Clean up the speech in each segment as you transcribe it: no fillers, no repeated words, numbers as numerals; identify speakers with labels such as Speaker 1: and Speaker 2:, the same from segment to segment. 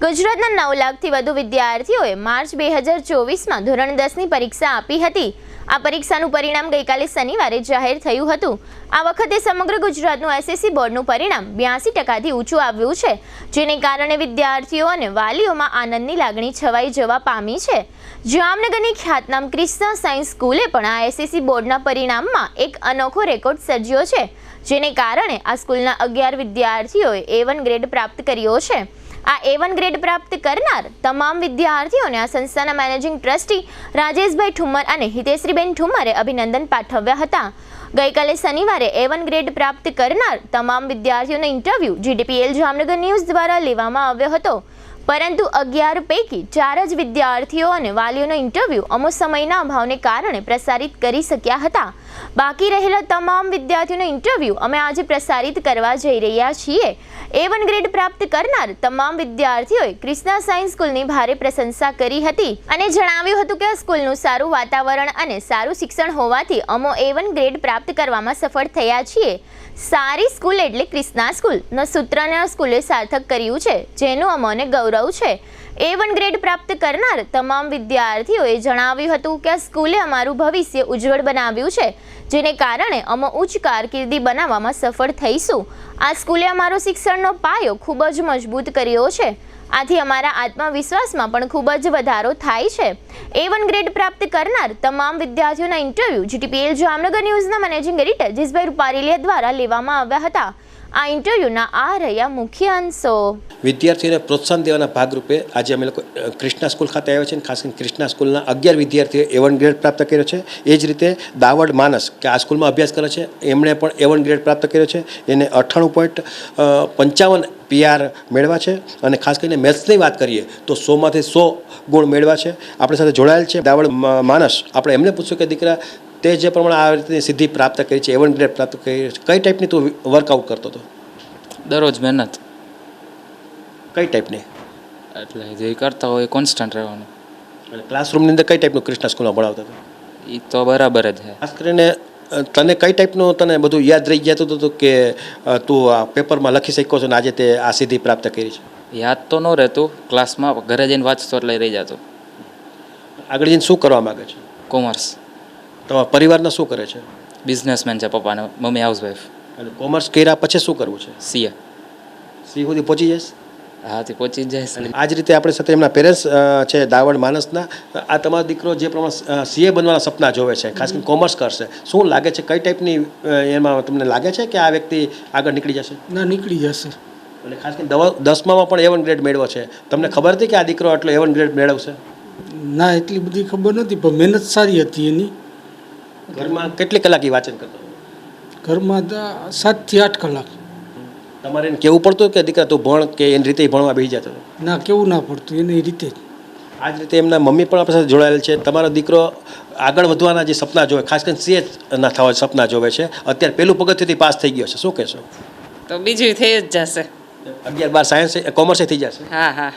Speaker 1: ગુજરાતના 9 લાખથી વધુ વિદ્યાર્થીઓએ માર્ચ 2024માં ધોરણ 10ની પરીક્ષા આપી હતી। આ પરીક્ષાનું પરિણામ ગઈકાલે શનિવારે જાહેર થયું હતું। આ વખતે સમગ્ર ગુજરાતનું એસએસસી બોર્ડનું પરિણામ 82%થી ઊંચું આવ્યું છે, જેને કારણે વિદ્યાર્થીઓ અને વાલીઓમાં આનંદની લાગણી છવાઈ જવા પામી છે। જામનગરની ખ્યાતનામ ક્રિષ્ના સાયન્સ સ્કૂલે પણ આ એસએસસી બોર્ડના પરિણામમાં એક અનોખો રેકોર્ડ સર્જ્યો છે, જેને કારણે આ સ્કૂલના 11 વિદ્યાર્થીઓએ A1 ગ્રેડ પ્રાપ્ત કર્યો છે। આ A1 ગ્રેડ પ્રાપ્ત કરનાર તમામ વિદ્યાર્થીઓને આ સંસ્થાના મેનેજિંગ ટ્રસ્ટી રાજેશભાઈ ઠુમ્મર અને હિતેશ્રીબેન ઠુમ્મરે અભિનંદન પાઠવ્યા હતા। ગઈકાલે શનિવારે A1 ગ્રેડ પ્રાપ્ત કરનાર તમામ વિદ્યાર્થીઓનો ઇન્ટરવ્યૂ GTPL જામનગર ન્યૂઝ દ્વારા લેવામાં આવ્યો હતો, પરંતુ 11 પૈકી 4 જ વિદ્યાર્થીઓ અને વાલીઓનો ઇન્ટરવ્યૂ અમુક સમયના અભાવને કારણે પ્રસારિત કરી શક્યા હતા। બાકી રહેલા તમામ વિદ્યાર્થીઓનો ઇન્ટરવ્યૂ અમે આજે પ્રસારિત કરવા જઈ રહ્યા છીએ। A1 ગ્રેડ પ્રાપ્ત કરનાર તમામ વિદ્યાર્થીઓએ ક્રિષ્ના સાયન્સ સ્કૂલની ભારે પ્રશંસા કરી હતી અને જણાવ્યું હતું કે સ્કૂલનું સારું વાતાવરણ અને સારું શિક્ષણ હોવાથી અમે A1 ગ્રેડ પ્રાપ્ત કરવામાં સફળ થયા છીએ। સારી સ્કૂલ એટલે ક્રિષ્ના સ્કૂલનો સૂત્રને સ્કૂલે સાર્થક કર્યું છે, જેનું અમને ગૌરવ છે। A1 ગ્રેડ પ્રાપ્ત કરનાર તમામ વિદ્યાર્થીઓએ જણાવ્યું હતું કે આ સ્કૂલે અમારું ભવિષ્ય ઉજ્જવળ બનાવ્યું છે, જેને કારણે અમે ઉચ્ચ કારકિર્દી બનાવવામાં સફળ થઈશું। આ સ્કૂલે અમારો શિક્ષણનો પાયો ખૂબ જ મજબૂત કર્યો છે, આથી અમારા આત્મવિશ્વાસમાં પણ ખૂબ જ વધારો થાય છે। A1 ગ્રેડ પ્રાપ્ત કરનાર તમામ વિદ્યાર્થીઓના ઇન્ટરવ્યૂ GTPL જામનગર ન્યૂઝના મેનેજિંગ એડિટર જયેશભાઈ રૂપારેલિયા દ્વારા લેવામાં આવ્યા હતા। આ ઇન્ટરવ્યૂના આ રહ્યા મુખ્ય અંશો।
Speaker 2: વિદ્યાર્થીઓને પ્રોત્સાહન દેવાના ભાગરૂપે આજે અમે લોકો ક્રિષ્ના સ્કૂલ ખાતે આવ્યા છીએ। ખાસ કરીને ક્રિષ્ના સ્કૂલના 11 વિદ્યાર્થીઓએ A1 ગ્રેડ પ્રાપ્ત કર્યો છે। એ જ રીતે દાવડ માનસ કે આ સ્કૂલમાં અભ્યાસ કરે છે, એમણે પણ A1 ગ્રેડ પ્રાપ્ત કર્યો છે। એને 98.55 PR મેળવ્યા છે અને ખાસ કરીને મેથ્સની વાત કરીએ તો 100માંથી 100 ગુણ મેળવ્યા છે। આપણી સાથે જોડાયેલ છે દાવડ માનસ। આપણે એમને પૂછ્યું કે દીકરા, તે જે પ્રમાણે આ રીતની સિદ્ધિ પ્રાપ્ત કરી છે, A1 ગ્રેડ પ્રાપ્ત કરી છે, કઈ ટાઈપની તું વર્કઆઉટ કરતો હતો?
Speaker 3: દરરોજ મહેનત।
Speaker 2: કઈ ટાઈપની?
Speaker 3: એટલે જે કરતા હોય કોન્સ્ટન્ટ રહેવાનું।
Speaker 2: અને ક્લાસરૂમની અંદર કઈ ટાઈપનું ક્રિષ્ના સ્કૂલમાં ભણાવતા હતા?
Speaker 3: એ તો બરાબર જ છે।
Speaker 2: ખાસ કરીને તને કઈ ટાઈપનું તને બધું યાદ રહી જતું હતું કે તું આ પેપરમાં લખી શક્યો છો ને આજે તે આ સિદ્ધિ પ્રાપ્ત કરી છે?
Speaker 3: યાદ તો ન રહેતું, ક્લાસમાં ઘરે જઈને વાંચતો એટલે રહી જતું।
Speaker 2: આગળ જઈને શું કરવા માગે છે?
Speaker 3: કોમર્સ।
Speaker 2: તમારા પરિવારના શું કરે છે?
Speaker 3: બિઝનેસમેન છે પપ્પાને, મમ્મી હાઉસવાઈફ।
Speaker 2: અને કોમર્સ કર્યા પછી શું કરવું છે?
Speaker 3: CA।
Speaker 2: સી સુધી પહોંચી જઈશ?
Speaker 3: હા, તે પહોંચી જાય છે।
Speaker 2: આ જ રીતે આપણી સાથે એમના પેરેન્ટ્સ છે દાવડ માનસના। આ તમારો દીકરો જે પ્રમાણે CA બનવાના સપના જોવે છે, ખાસ કરીને કોમર્સ કરશે, શું લાગે છે, કઈ ટાઈપની એમાં તમને લાગે છે કે આ વ્યક્તિ આગળ નીકળી જશે?
Speaker 4: ના, નીકળી જશે।
Speaker 2: અને ખાસ કરીને 10માં પણ A1 ગ્રેડ મેળવ્યો છે। તમને ખબર હતી કે આ દીકરો આટલો A1 ગ્રેડ મેળવશે?
Speaker 4: ના, એટલી બધી ખબર નથી, પણ મહેનત સારી હતી એની।
Speaker 2: ઘરમાં કેટલી કલાક વાંચન કરતો?
Speaker 4: ઘરમાં 7 થી 8 કલાક।
Speaker 2: તમારે એને કહેવું પડતું કે દીકરા તું ભણ, કે એની રીતે ભણવા બેસી જતો?
Speaker 4: ના, કેવું ના પડતું, એની રીતે જ।
Speaker 2: આ જ રીતે એમના મમ્મી પણ આપણી સાથે જોડાયેલ છે। તમારો દીકરો આગળ વધવાના જે સપના જોવે, ખાસ કરીને CA ના થવા સપના જોવે છે, અત્યારે પહેલું પગથિયાથી પાસ થઈ ગયો છે, શું કહેશો?
Speaker 5: તો બીજું થઈ જ જશે।
Speaker 2: 11-12 સાયન્સ કોમર્સે થઈ જશે?
Speaker 5: હા હા,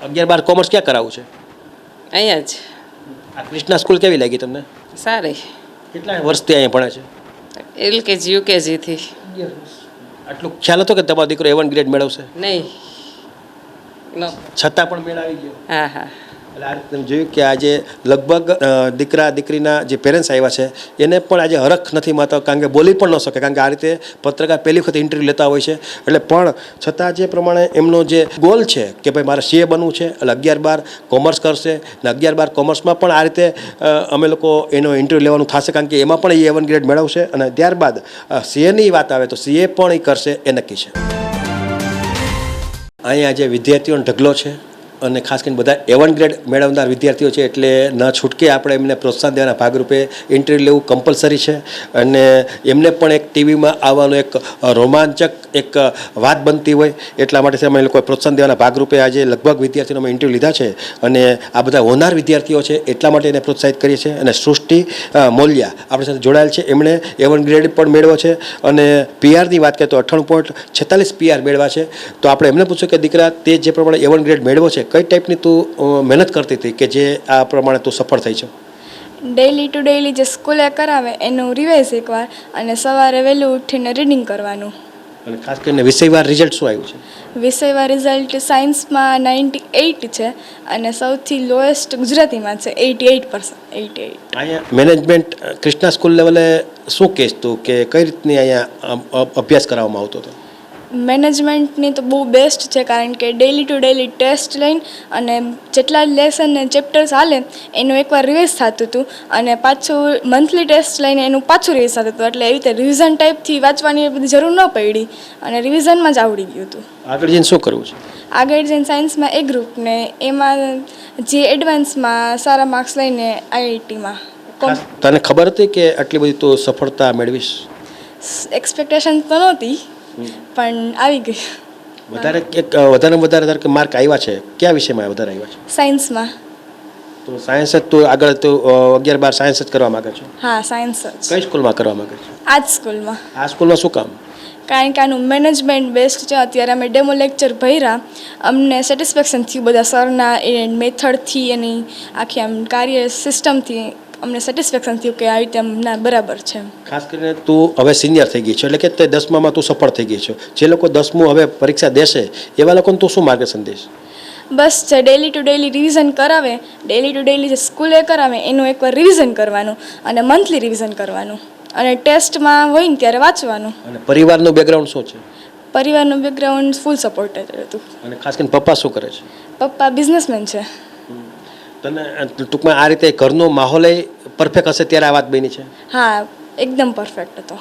Speaker 2: 11-12 કોમર્સ ક્યાં કરાવવું છે?
Speaker 5: અહીંયા જ।
Speaker 2: આ ક્રિષ્ના સ્કૂલ કેવી લાગી તમને?
Speaker 5: સારી।
Speaker 2: કેટલા વર્ષથી અહીંયા ભણે છે?
Speaker 5: LKG UKG થી।
Speaker 2: આટલું ખ્યાલ હતો કે તમારો દીકરો A1 ગ્રેડ મેળવશે?
Speaker 5: નહીં,
Speaker 2: છતાં પણ મેળ આવી ગયો?
Speaker 5: હા હા।
Speaker 2: એટલે આ રીતે તમે જોયું કે આજે લગભગ દીકરા દીકરીના જે પેરેન્ટ્સ આવ્યા છે એને પણ આજે હરખ નથી માનતા, કારણ કે બોલી પણ ન શકે, કારણ કે આ રીતે પત્રકાર પહેલી વખત ઇન્ટરવ્યૂ લેતા હોય છે। એટલે પણ છતાં જે પ્રમાણે એમનો જે ગોલ છે કે ભાઈ મારે CA બનવું છે, એટલે 11-12 કોમર્સ કરશે અને 11-12 કોમર્સમાં પણ આ રીતે અમે લોકો એનો ઇન્ટરવ્યૂ લેવાનું થશે, કારણ કે એમાં પણ A1 ગ્રેડ મેળવશે અને ત્યારબાદ CAની વાત આવે તો CA પણ એ કરશે એ નક્કી છે। અહીંયા જે વિદ્યાર્થીઓનો ઢગલો છે અને ખાસ કરીને બધા A1 ગ્રેડ મેળવનાર વિદ્યાર્થીઓ છે, એટલે ન છૂટકે આપણે એમને પ્રોત્સાહન દેવાના ભાગરૂપે ઇન્ટરવ્યૂ લેવું કમ્પલસરી છે અને એમને પણ એક ટીવીમાં આવવાનો એક રોમાંચક એક વાત બનતી હોય, એટલા માટે અમે લોકો પ્રોત્સાહન દેવાના ભાગરૂપે આજે લગભગ વિદ્યાર્થીઓને અમે ઇન્ટરવ્યૂ લીધા છે અને આ બધા હોનાર વિદ્યાર્થીઓ છે એટલા માટે એને પ્રોત્સાહિત કરીએ છીએ। અને સૃષ્ટિ મોલિયા આપણી સાથે જોડાયેલ છે, એમણે A1 ગ્રેડ પણ મેળવ્યો છે અને PRની વાત કરીએ તો 98.46 PR મેળવ્યા છે। તો આપણે એમને પૂછ્યું કે દીકરા, તે જે પ્રમાણે A1 ગ્રેડ મેળવ્યો છે, કઈ ટાઈપની તું મહેનત કરતી હતી કે જે આ પ્રમાણે તું સફળ થઈ છે?
Speaker 6: ડેલી ટુ ડેલી જે સ્કૂલે કરાવે એનું રિવાઇઝ એકવાર, અને સવારે વહેલું ઉઠીને રીડિંગ કરવાનું।
Speaker 2: અને ખાસ કરીને વિષયવાર રિઝલ્ટ શું આવ્યું છે?
Speaker 6: વિષયવાર રિઝલ્ટ સાયન્સમાં 98 છે અને સૌથી લોએસ્ટ ગુજરાતીમાં છે 88%.
Speaker 2: અહીંયા મેનેજમેન્ટ કૃષ્ણા સ્કૂલ લેવલે શું કહેશ તું કે કઈ રીતની અહીંયા અભ્યાસ કરાવવામાં આવતો હતો?
Speaker 6: મેનેજમેન્ટની તો બહુ બેસ્ટ છે, કારણ કે ડેલી ટુ ડેલી ટેસ્ટ લઈને અને જેટલા લેસન ને ચેપ્ટર્સ હાલે એનું એકવાર રિવાઇઝ થતું હતું અને પાછું મંથલી ટેસ્ટ લઈને એનું પાછું રિવાઇઝ થતું હતું. એટલે એવી રીતે રિવિઝન ટાઈપથી વાંચવાની બધી જરૂર ન પડી અને રિવિઝનમાં જ આવડી ગયું હતું.
Speaker 2: આગળ જઈને શું કરવું છે?
Speaker 6: આગળ જઈને સાયન્સમાં એ ગ્રુપ ને એમાં જે એડવાન્સમાં સારા માર્ક્સ લઈને આઈઆઈટીમાં.
Speaker 2: ખાસ તને ખબર હતી કે આટલી બધી તો સફળતા મેળવીશ?
Speaker 6: એક્સપેક્ટેશન તો નહોતી પણ આવી ગઈ.
Speaker 2: વધારે ધારો કે માર્ક આવ્યા છે, કયા વિષયમાં વધારે આવ્યા છે?
Speaker 6: સાયન્સમાં.
Speaker 2: તો સાયન્સ જ તો આગળ તો 11-12 સાયન્સ જ કરવા માંગે છો?
Speaker 6: હા, સાયન્સ જ.
Speaker 2: કઈ સ્કૂલમાં કરવા માંગે છો?
Speaker 6: આ જ સ્કૂલમાં.
Speaker 2: આ સ્કૂલમાં શું કામ?
Speaker 6: કારણ કે આનું મેનેજમેન્ટ બેસ્ટ છે. અત્યારે અમે ડેમો લેક્ચર ભર્યા, અમને સેટિસ્ફેક્શન થયું બધા સરના એ મેથડથી એની આખી આમ કાર્ય સિસ્ટમથી અમને સેટિસ્ફેક્શન થયું કે આ રીતે ના બરાબર છે.
Speaker 2: ખાસ કરીને તું હવે સિનિયર થઈ ગઈ છે, એટલે કે તે 10મામાં તું સફળ થઈ ગઈ છે. જે લોકો 10મું હવે પરીક્ષા દેશે એવા લોકોને તું શું માર્ગદર્શન દઈશ?
Speaker 6: બસ જે ડેલી ટુ ડેલી રિવિઝન કરાવે, ડેલી ટુ ડેલી જે સ્કૂલે કરાવે એનું એકવાર રિવિઝન કરવાનું અને મંથલી રિવિઝન કરવાનું અને ટેસ્ટમાં હોય ને ત્યારે વાંચવાનું.
Speaker 2: અને પરિવારનું બેકગ્રાઉન્ડ શું છે?
Speaker 6: પરિવારનું બેકગ્રાઉન્ડ ફૂલ સપોર્ટેડ હતું.
Speaker 2: અને ખાસ કરીને પપ્પા શું કરે છે?
Speaker 6: પપ્પા બિઝનેસમેન છે.
Speaker 2: તને ટૂંકમાં આ રીતે ઘરનો માહોલ પરફેક્ટ હશે ત્યારે આ વાત બની છે?
Speaker 6: હા, એકદમ પરફેક્ટ હતો.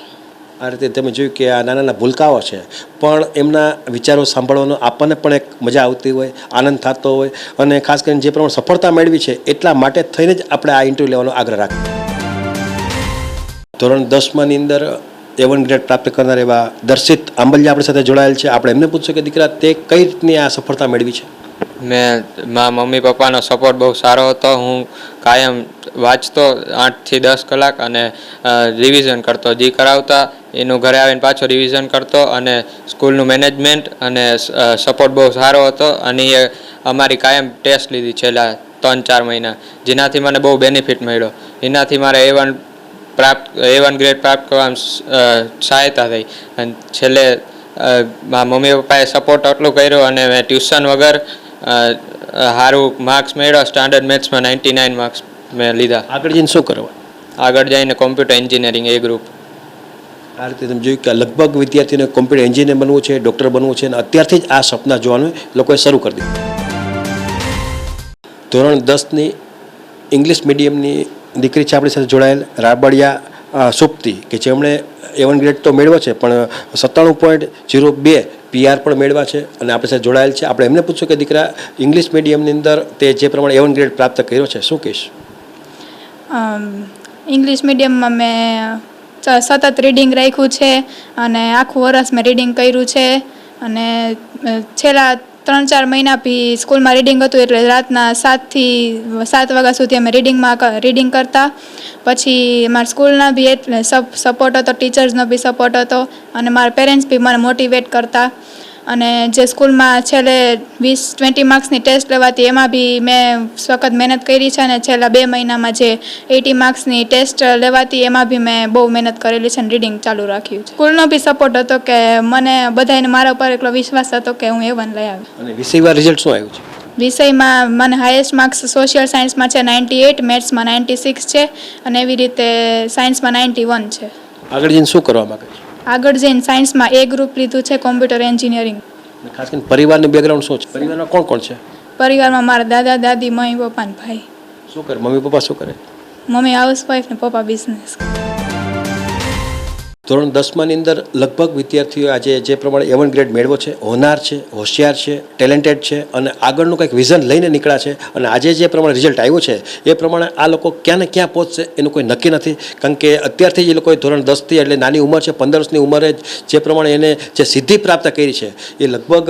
Speaker 2: આ રીતે તમે જોયું કે આ નાના નાના ભૂલકાઓ છે, પણ એમના વિચારો સાંભળવાનો આપણને પણ એક મજા આવતી હોય, આનંદ થતો હોય અને ખાસ કરીને જે પ્રમાણે સફળતા મેળવી છે એટલા માટે થઈને જ આપણે આ ઇન્ટરવ્યૂ લેવાનો આગ્રહ રાખીએ. ધોરણ 10માની અંદર A1 ગ્રેડ પ્રાપ્ત કરનાર એવા દર્શિત આંબલિયા આપણી સાથે જોડાયેલ છે. આપણે એમને પૂછશું કે દીકરા તે કઈ રીતની આ સફળતા મેળવી છે?
Speaker 7: મેં મારા મમ્મી પપ્પાનો સપોર્ટ બહુ સારો હતો. હું કાયમ વાંચતો 8 થી 10 કલાક અને રિવિઝન કરતો. જે કરાવતા એનું ઘરે આવીને પાછો રિવિઝન કરતો અને સ્કૂલનું મેનેજમેન્ટ અને સપોર્ટ બહુ સારો હતો. અને એ અમારી કાયમ ટેસ્ટ લીધી છેલ્લા 3-4 મહિના, જેનાથી મને બહુ બેનિફિટ મળ્યો. એનાથી મારે A1 ગ્રેડ પ્રાપ્ત કરવામાં સહાયતા થઈ. અને છેલ્લે મારા મમ્મી પપ્પાએ સપોર્ટ આટલું કર્યો અને મેં ટ્યુશન વગર સારું માર્ક્સ મેળવ્યા. સ્ટાન્ડર્ડ મેથ્સમાં 99 માર્ક્સ મેં લીધા.
Speaker 2: આગળ જઈને શું કરવા?
Speaker 7: આગળ જઈને કોમ્પ્યુટર એન્જિનિયરિંગ એ ગ્રુપ.
Speaker 2: આ રીતે તમે જોયું કે લગભગ વિદ્યાર્થીને કોમ્પ્યુટર એન્જિનિયર બનવું છે, ડૉક્ટર બનવું છે અને અત્યારથી જ આ સપના જોવાનું લોકોએ શરૂ કરી દીધું. ધોરણ 10ની ઇંગ્લિશ મીડિયમની દીકરી છે આપણી સાથે જોડાયેલ રાબડિયા સુપ્તિ, કે જેમણે A1 ગ્રેડ તો મેળવ્યો છે પણ 97.02 PR પણ મેળવ્યા છે અને આપણી સાથે જોડાયેલ છે. આપણે એમને પૂછ્યું કે દીકરા ઇંગ્લિશ મીડિયમની અંદર તે જે પ્રમાણે A1 ગ્રેડ પ્રાપ્ત કર્યો છે શું કહીશ?
Speaker 8: ઇંગ્લિશ મીડિયમમાં મેં સતત રીડિંગ રાખ્યું છે અને આખું વરસ મેં રીડિંગ કર્યું છે અને છેલ્લા 3-4 મહિના બી સ્કૂલમાં રીડિંગ હતું એટલે રાતના 7 થી 7 વાગ્યા સુધી અમે રીડિંગ કરતા. પછી મારા સ્કૂલના બી એટલે સપોર્ટ હતો, ટીચર્સનો બી સપોર્ટ હતો અને મારા પેરેન્ટ્સ બી મને મોટિવેટ કરતા. અને જે સ્કૂલમાં છેલ્લે 20-20 માર્ક્સની ટેસ્ટ લેવાતી એમાં બી મેં સખત મહેનત કરી છે અને છેલ્લા 2 મહિનામાં જે 80 માર્ક્સની ટેસ્ટ લેવાતી એમાં બી મેં બહુ મહેનત કરેલી છે અને રીડિંગ ચાલુ રાખ્યું છે. સ્કૂલનો બી સપોર્ટ હતો કે મને બધાને મારા ઉપર એટલો વિશ્વાસ હતો કે હું A1 લઈ આવી.
Speaker 2: અને વિષયવાર રિઝલ્ટ શું આવ્યું છે?
Speaker 8: વિષયમાં મને હાઈએસ્ટ માર્ક્સ સોશિયલ સાયન્સમાં છે 98, મેથ્સમાં 96 છે અને એવી રીતે સાયન્સમાં 91 છે.
Speaker 2: આગળ જઈને શું કરવા માંગે છે?
Speaker 8: આગળ જઈને સાયન્સમાં A ગ્રુપ લીધું છે, કોમ્પ્યુટર એન્જિનિયરિંગ.
Speaker 2: ખાસ કરીને પરિવારનું બેકગ્રાઉન્ડ શું છે? પરિવારમાં કોણ કોણ છે?
Speaker 8: પરિવારમાં મારા દાદા દાદી, મમ્મી પપ્પા ને ભાઈ.
Speaker 2: શું કરે મમ્મી પપ્પા? શું કરે?
Speaker 8: મમ્મી હાઉસવાઈફ ને પપ્પા બિઝનેસ.
Speaker 2: ધોરણ 10માની અંદર લગભગ વિદ્યાર્થીઓ આજે જે પ્રમાણે A1 ગ્રેડ મેળવ્યો છે, હોનાર છે, હોશિયાર છે, ટેલેન્ટેડ છે અને આગળનું કંઈક વિઝન લઈને નીકળ્યા છે. અને આજે જે પ્રમાણે રિઝલ્ટ આવ્યું છે એ પ્રમાણે આ લોકો ક્યાં ને ક્યાં પહોંચશે એનું કોઈ નક્કી નથી. કારણ કે અત્યારથી જ એ લોકોએ ધોરણ 10થી એટલે નાની ઉંમર છે, 15 વર્ષની ઉંમરે જે પ્રમાણે એને જે સિદ્ધિ પ્રાપ્ત કરી છે એ લગભગ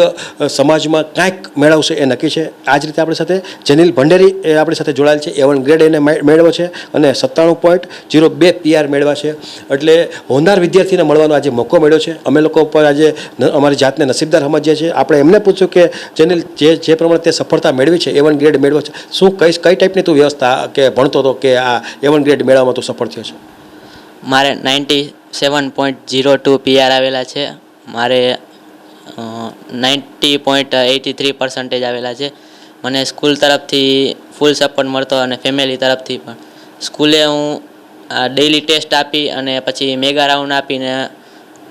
Speaker 2: સમાજમાં કાંઈક મેળવશે એ નક્કી છે. આ જ રીતે આપણી સાથે જનીલ ભંડેરી એ આપણી સાથે જોડાયેલ છે. A1 ગ્રેડ એને મેળવ્યો છે અને 97.02 PR મેળવ્યા છે. એટલે હોનાર વિદ્યાર્થીને મળવાનો આજે મોકો મળ્યો છે. અમે લોકો પર આજે અમારી જાતને નસીબદાર સમજીએ છીએ. આપણે એમને પૂછ્યું કે જનીલ જે પ્રમાણે તે સફળતા મેળવી છે, A1 ગ્રેડ મેળવ્યો છે, શું કઈ ટાઈપની તું વ્યવસ્થા કે ભણતો હતો કે આ A1 ગ્રેડ મેળવવામાં તું સફળ થયો છે?
Speaker 9: મારે 97.02 PR આવેલા છે મારે 90.83% આવેલા છે. મને સ્કૂલ તરફથી ફૂલ સપોર્ટ મળતો અને ફેમિલી તરફથી પણ. સ્કૂલે હું ડેઈલી ટેસ્ટ આપી અને પછી મેગા રાઉન્ડ આપીને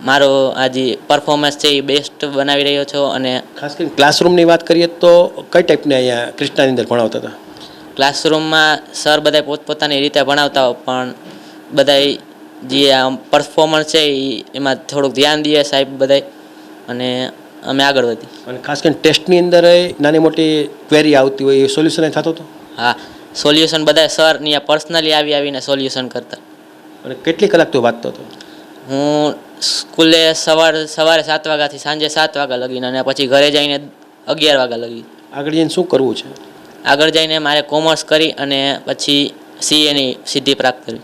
Speaker 9: મારો આ જે પરફોર્મન્સ છે એ બેસ્ટ બનાવી રહ્યો છું. અને
Speaker 2: ખાસ કરીને ક્લાસરૂમની વાત કરીએ તો કઈ ટાઈપની અહીંયા ક્રિષ્નાની અંદર ભણાવતા હતા?
Speaker 9: ક્લાસરૂમમાં સર બધા પોતપોતાની રીતે ભણાવતા હોય પણ બધાય જે આ પરફોર્મન્સ છે એમાં થોડુંક ધ્યાન દઈએ સાહેબ બધાય અને અમે આગળ વધી.
Speaker 2: અને ખાસ કરીને ટેસ્ટની અંદર નાની મોટી ક્વેરી આવતી હોય એ સોલ્યુશન થતો હતો?
Speaker 9: હા, સોલ્યુશન બધા સર ત્યાં પર્સનલી આવીને સોલ્યુશન કરતા.
Speaker 2: અને કેટલી કલાક તું વાંચતો હતો?
Speaker 9: હું સ્કૂલે સવારે 7 વાગ્યાથી સાંજે 7 વાગ્યા લગીને અને પછી ઘરે જઈને 11 વાગ્યા લગી.
Speaker 2: આગળ જઈને શું કરવું છે?
Speaker 9: આગળ જઈને મારે કોમર્સ કરી અને પછી CA ની સિદ્ધિ પ્રાપ્ત કરવી.